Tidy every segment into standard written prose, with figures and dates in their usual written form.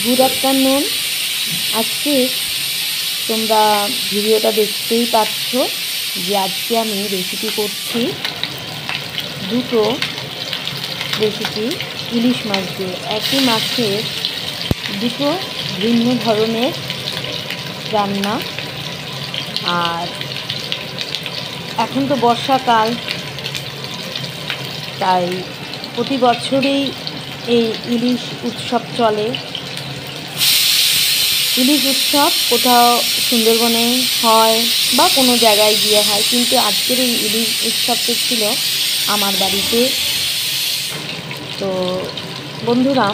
Good afternoon. আজকে তোমরা ভিডিওটা দেখতেই পাচ্ছ যে আজকে আমি রেসিপি করছি দুটো রেসিপি ইলিশ মাছ দিয়ে। একই মাছের দুটো ভিন্ন ধরনের রান্না। আর এখন তো বর্ষাকাল, তাই প্রতি বছরই এই ইলিশ উৎসব চলে। ইলিশ উৎসব কোথাও সুন্দরবনে হয় বা কোনো জায়গায় গিয়ে হয়, কিন্তু আজকের এই ইলিশ উৎসবটা ছিল আমার বাড়িতে। তো বন্ধুরা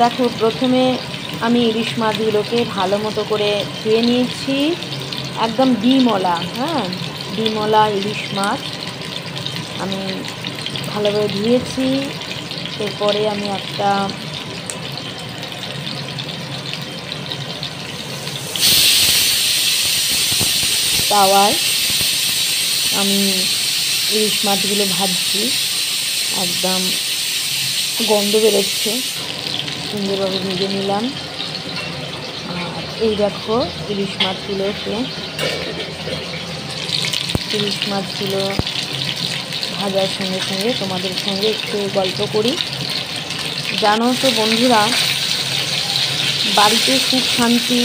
দেখো, প্রথমে আমি ইলিশ মাছগুলোকে ভালো মতো করে ধুয়ে নিয়েছি, একদম ডিমলা। ডিমলা ইলিশ মাছ আমি ভালোভাবে ধুয়েছি। এরপরে আমি একটা তাওয়ায় আমি ইলিশ মাছগুলো ভাজছি, একদম গন্ধ বেরোচ্ছে, সুন্দরভাবে ভেজে নিলাম। আর এই দেখো ইলিশ মাছগুলো ভাজার সঙ্গে সঙ্গে তোমাদের সঙ্গে একটু গল্প করি। জানো তো বন্ধুরা, বাড়িতে সুখ শান্তি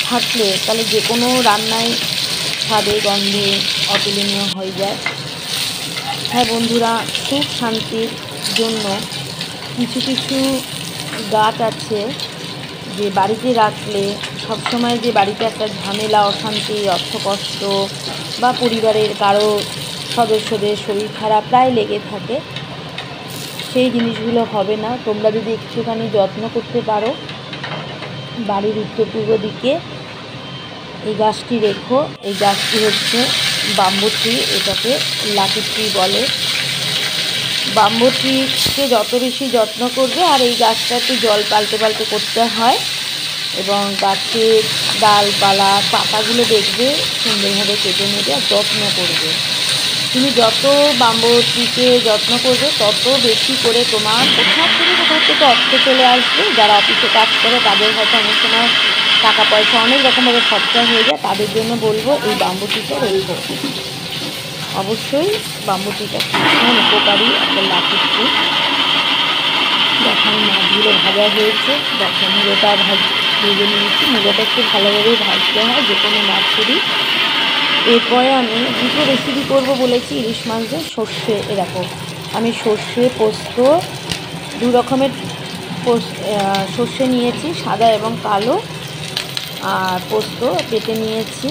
থাকলে তাহলে যে কোনো রান্নায় স্বাদে গন্ধে অতুলনীয় হয়ে যায়। হ্যাঁ বন্ধুরা, সুখ শান্তির জন্য কিছু কিছু গাছ আছে যে বাড়িতে রাখলে সবসময় যে বাড়িতে একটা ঝামেলা, অশান্তি, অর্থকষ্ট বা পরিবারের কারো সদস্যদের শরীর খারাপ প্রায় লেগে থাকে, সেই জিনিসগুলো হবে না তোমরা যদি একটুখানি যত্ন করতে পারো। বাড়ির উত্তর পূর্ব দিকে এই গাছটি রেখো। এই গাছটি হচ্ছে বাম্বু ট্রি, এটাকে লাকি ট্রি বলে। বাম্বু ট্রিকে যত বেশি যত্ন করবে, আর এই গাছটা একটু জল পাল্টে পাল্টে করতে হয়, এবং গাছের ডালপালা পাতাগুলো দেখবে সুন্দরভাবে কেটে নেবে আর যত্ন করবে। তুমি যত বাম্বু ট্রিকে যত্ন করবে তত বেশি করে তোমার কোথাও থেকে অর্থ চলে আসবে। যারা অফিসে কাজ করে তাদের হয়তো অনেক সময় টাকা পয়সা অনেক রকমভাবে খরচা হয়ে যায়, তাদের জন্য বলবো এই বাম্বু ট্রিটা রেখো। অবশ্যই বাম্বু ট্রিটা ভীষণ উপকারী একটা লাকি ট্রি। যখন মাছগুলো ভাজা হয়েছে, দেখো মুড়োটা ভেজে নিয়েছি। মুড়োটা একটু ভালোভাবেই ভাজতে হয় যে কোনো মাছেরই। এরপরে আমি দুটো রেসিপি করব বলেছি ইলিশ মাছ দিয়ে। সর্ষে, এরকম আমি সর্ষে পোস্ত দু রকমের সর্ষে নিয়েছি, সাদা এবং কালো। আর পোস্ত বেটে নিয়েছি,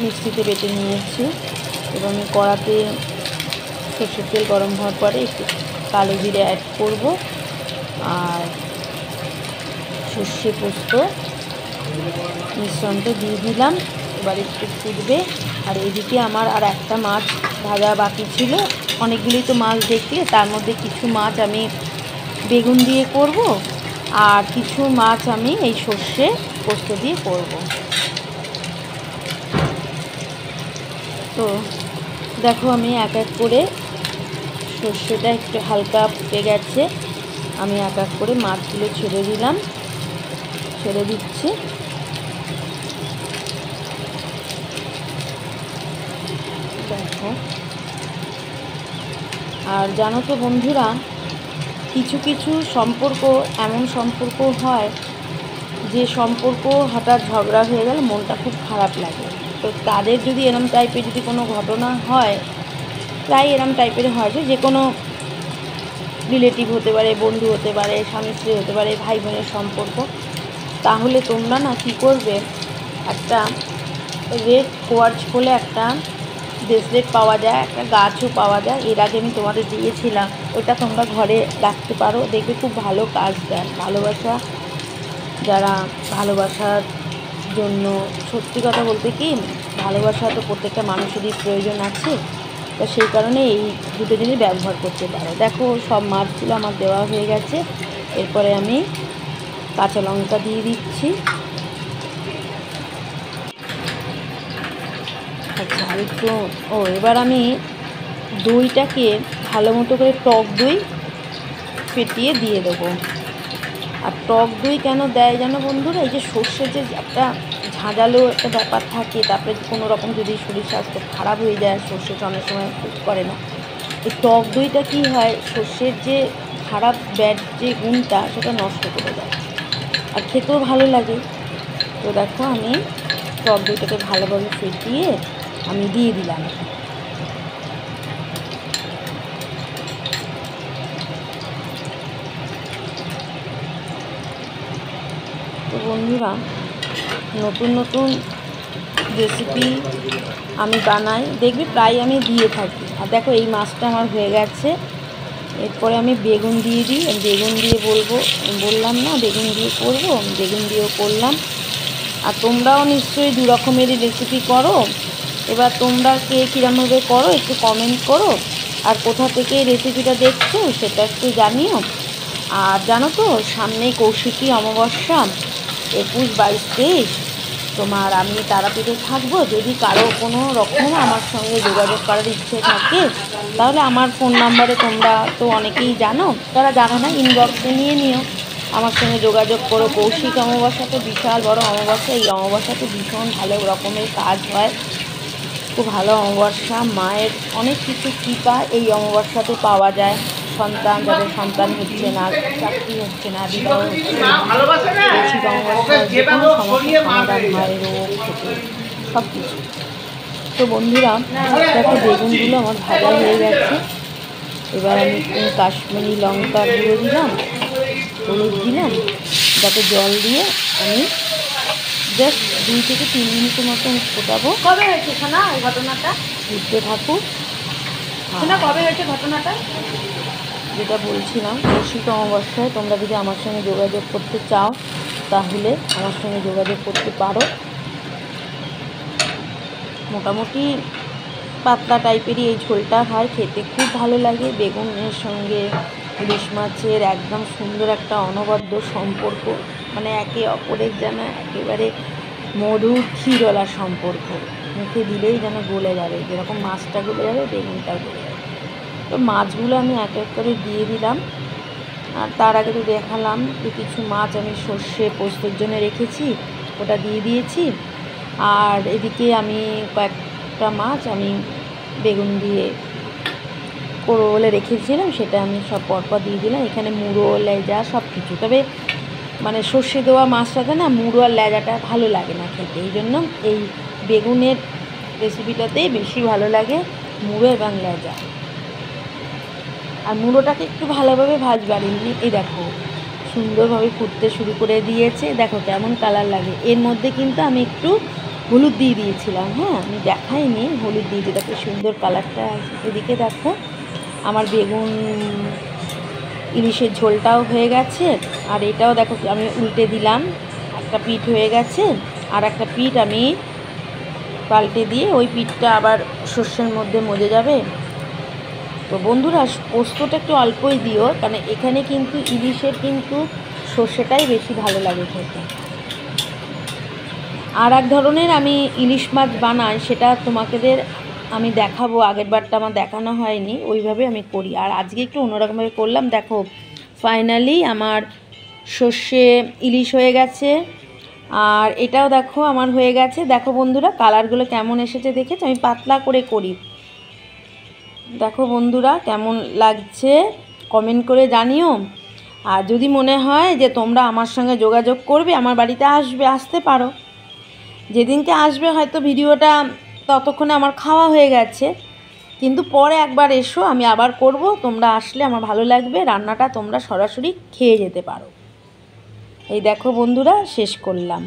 মিক্সিতে বেটে নিয়েছি। এবং কড়াতে সর্ষের তেল গরম হওয়ার পরে একটু কালো জিরে অ্যাড করব, আর সর্ষে পোস্ত মিশ্রণটা দিয়ে দিলাম। এবার একটু ফুটবে। আর এদিকে আমার আর একটা মাছ ভাজা বাকি ছিল। অনেকগুলোই তো মাছ দেখলে, তার মধ্যে কিছু মাছ আমি বেগুন দিয়ে করব, আর কিছু মাছ আমি এই সর্ষে পোস্ত দিয়ে করব। তো দেখো, আমি এক এক করে সর্ষেটা একটু হালকা ফুটে গেছে, আমি এক এক করে মাছগুলো ছেড়ে দিচ্ছি। দেখো, আর জানো তো বন্ধুরা, কিছু কিছু সম্পর্ক এমন সম্পর্ক হয় যে সম্পর্ক হঠাৎ ঝগড়া হয়ে গেলে মনটা খুব খারাপ লাগে। তো তাদের যদি এরম টাইপের যদি কোনো ঘটনা হয়, প্রায় এরম টাইপের হয়, যে কোনো রিলেটিভ হতে পারে, বন্ধু হতে পারে, স্বামী স্ত্রী হতে পারে, ভাই বোনের সম্পর্ক, তাহলে তোমরা না কী করবে, একটা রেড কোয়ার্টজ বলে একটা ব্রেসলেট পাওয়া যায়, একটা গাছও পাওয়া যায়, এর আগে আমি তোমাদের দিয়েছিলাম। ওটা তোমরা ঘরে রাখতে পারো, দেখবে খুব ভালো কাজ দেয়। যারা ভালোবাসার জন্য, সত্যি কথা বলতে কি, ভালোবাসা তো প্রত্যেকটা মানুষেরই প্রয়োজন আছে, তা সেই কারণে এই দুটো জিনিস ব্যবহার করতে পারো। দেখো, সব মাছগুলো আমার দেওয়া হয়ে গেছে। এরপরে আমি কাঁচা লঙ্কা দিয়ে দিচ্ছি। আচ্ছা, আর একটু এবার আমি দইটাকে ভালো মতো করে, টক দই ফেটিয়ে দিয়ে দেবো। আর টক দই কেন দেয় জানো বন্ধুরা, এই যে সর্ষে যে একটা ঝাঁঝালো একটা ব্যাপার থাকে, তারপরে কোনো রকম যদি শরীর স্বাস্থ্য খারাপ হয়ে যায়, সর্ষেটা অনেক সময় শ্যুট করে না, এই টক দইটা কী হয়, সর্ষের যে খারাপ ব্যাড যে গুণটা সেটা নষ্ট করে দেয়, আর খেতেও ভালো লাগে। তো দেখো আমি টক দইটাকে ভালোভাবে ফেটিয়ে আমি দিয়ে দিলাম। তো বন্ধুরা, নতুন নতুন রেসিপি আমি বানাই, দেখবি প্রায় আমি দিয়ে থাকি। আর দেখো এই মাছটা আমার হয়ে গেছে, এরপরে আমি বেগুন দিয়ে দিই। বেগুন দিয়ে বললাম না বেগুন দিয়ে করবো, বেগুন দিয়েও করলাম। আর তোমরাও নিশ্চয়ই দু রকমেরই রেসিপি করো। এবার তোমরা কে কীরকমভাবে করো একটু কমেন্ট করো, আর কোথা থেকে এই রেসিপিটা দেখছো সেটা একটু জানিও। আর জানো তো, সামনেই কৌশিকী অমাবস্যা, 21, 22, 23 তোমার আমি তারাপীঠে থাকবো। যদি কারো কোনো রকম আমার সঙ্গে যোগাযোগ করার ইচ্ছে থাকে, তাহলে আমার ফোন নাম্বারে, তোমরা তো অনেকেই জানো, তারা জানে না, ইনবক্সে নিয়ে নিও, আমার সঙ্গে যোগাযোগ করো। কৌশিক অমাবস্যা তো বিশাল বড় অমাবস্যা, এই অমাবস্যাতে ভীষণ ভালো রকমের কাজ হয়, খুব ভালো অমাবস্যা। মায়ের অনেক কিছু কৃপা এই অমাবস্যাতে পাওয়া যায়। সন্তান, যাদের সন্তান হচ্ছে না, চাকরি হচ্ছে না, বিবাহ হচ্ছে না, কৌশিক অমাবস্যায় যে কোনো সমস্যার সমাধান হয়, রোগ থেকে সব কিছু। তো বন্ধুরা, দেখো বেগুনগুলো আমার ভাজা হয়ে গেছে। এবার আমি কাশ্মীরি লঙ্কার গুঁড়ো দিলাম, হলুদ দিলাম, যাতে জল দিয়ে আমি জাস্ট 2 থেকে 3 মিনিটের মতন ফোটাবো। কবে হয়েছে সোনা এই ঘটনাটা? ফুটতে থাকুক। সোনা কবে হয়েছে ঘটনাটা? যেটা বলছিলাম, কৌশিক অমাবস্যায় তোমরা যদি আমার সঙ্গে যোগাযোগ করতে চাও, তাহলে আমার সঙ্গে যোগাযোগ করতে পারো। মোটামুটি পাতলা টাইপেরই এই ঝোলটা হয়, খেতে খুব ভালো লাগে। বেগুনের সঙ্গে ইলিশ মাছের একদম সুন্দর একটা অনবদ্য সম্পর্ক, মানে একে অপরের যেন একেবারে মধুর ক্ষীরলা সম্পর্ক, মুখে দিলেই যেন গলে যাবে, যেরকম মাছটা গলে যাবে বেগুনটাও গলে যাবে। তো মাছগুলো আমি এক এক করে দিয়ে দিলাম। আর তার আগে তো দেখালাম যে কিছু মাছ আমি সর্ষে পোস্তর জন্য রেখেছি, ওটা দিয়ে দিয়েছি। আর এদিকে আমি কয়েকটা মাছ আমি বেগুন দিয়ে করবো বলে রেখেছিলাম, সেটা আমি সব পরপর দিয়ে দিলাম। এখানে মুড়ো, লেজা সব কিছু, তবে মানে সর্ষে দেওয়া মাছটাতে না মুড়ো আর লেজাটা ভালো লাগে না খেতে, এই জন্য এই বেগুনের রেসিপিটাতেই বেশি ভালো লাগে মুড়ো এবং লেজা। আর মুড়োটাকে একটু ভালোভাবে ভাজবে। আর এমনি এই দেখো সুন্দরভাবে ফুটতে শুরু করে দিয়েছে, দেখো কেমন কালার লাগে। এর মধ্যে কিন্তু আমি একটু হলুদ দিয়ে দিয়েছিলাম, হ্যাঁ আমি দেখাইনি, হলুদ দিয়ে দেখো সুন্দর কালারটা। এদিকে দেখো আমার বেগুন ইলিশের ঝোলটাও হয়ে গেছে। আর এটাও দেখো আমি উল্টে দিলাম, একটা পিঠ হয়ে গেছে, আর একটা পিঠ আমি পাল্টে দিয়ে ওই পিঠটা আবার সর্ষের মধ্যে মজে যাবে। তো বন্ধুরা, পোস্তটা একটু অল্পই দিও, কারণ এখানে কিন্তু ইলিশের কিন্তু সর্ষেটাই বেশি ভালো লাগে খেতে। আর এক ধরনের আমি ইলিশ মাছ বানাই, সেটা তোমাদের আমি দেখাবো, আগের বারটা আমার দেখানো হয়নি, ওইভাবে আমি করি। আর আজকে একটু অন্যরকমভাবে করলাম। দেখো ফাইনালি আমার সর্ষে ইলিশ হয়ে গেছে, আর এটাও দেখো আমার হয়ে গেছে। দেখো বন্ধুরা কালারগুলো কেমন এসেছে দেখেছো, আমি পাতলা করে করি। দেখো বন্ধুরা কেমন লাগছে কমেন্ট করে জানিও। আর যদি মনে হয় যে তোমরা আমার সঙ্গে যোগাযোগ করবে, আমার বাড়িতে আসতে পারো। যেদিনকে আসবে হয়তো ভিডিওটা ততক্ষণে আমার খাওয়া হয়ে গেছে, কিন্তু পরে একবার এসো, আমি আবার করব। তোমরা আসলে আমার ভালো লাগবে, রান্নাটা তোমরা সরাসরি খেয়ে যেতে পারো। এই দেখো বন্ধুরা শেষ করলাম।